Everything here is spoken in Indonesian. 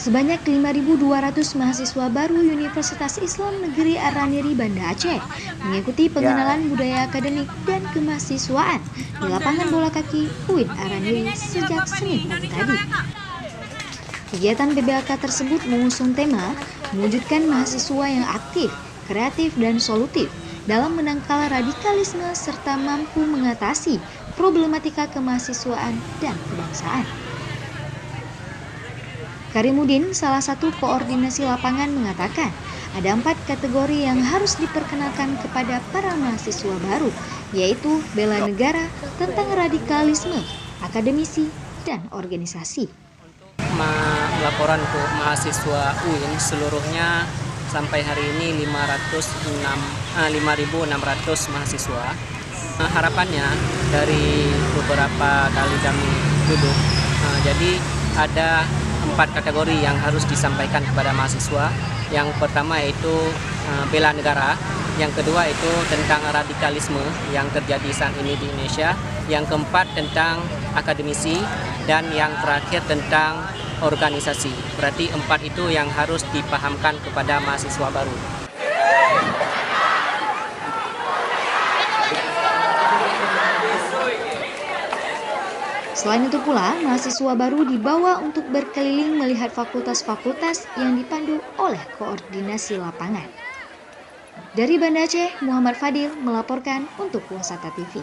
Sebanyak 5.200 mahasiswa baru Universitas Islam Negeri Araniri Banda Aceh mengikuti pengenalan budaya akademik dan kemahasiswaan di lapangan bola kaki UIN Araniri sejak Senin pagi tadi. Kegiatan PBAK tersebut mengusung tema mewujudkan mahasiswa yang aktif, kreatif, dan solutif dalam menangkal radikalisme serta mampu mengatasi problematika kemahasiswaan dan kebangsaan. Karimudin, salah satu koordinasi lapangan, mengatakan ada 4 kategori yang harus diperkenalkan kepada para mahasiswa baru, yaitu bela negara, tentang radikalisme, akademisi, dan organisasi. Laporan untuk mahasiswa UIN seluruhnya sampai hari ini 5.600 mahasiswa. Harapannya dari beberapa kali kami duduk, jadi ada 4 kategori yang harus disampaikan kepada mahasiswa. Yang pertama yaitu bela negara, yang kedua itu tentang radikalisme yang terjadi saat ini di Indonesia, yang keempat tentang akademisi, dan yang terakhir tentang organisasi. Berarti 4 itu yang harus dipahamkan kepada mahasiswa baru. Selain itu pula, mahasiswa baru dibawa untuk berkeliling melihat fakultas-fakultas yang dipandu oleh koordinasi lapangan. Dari Banda Aceh, Muhammad Fadil melaporkan untuk Wasata TV.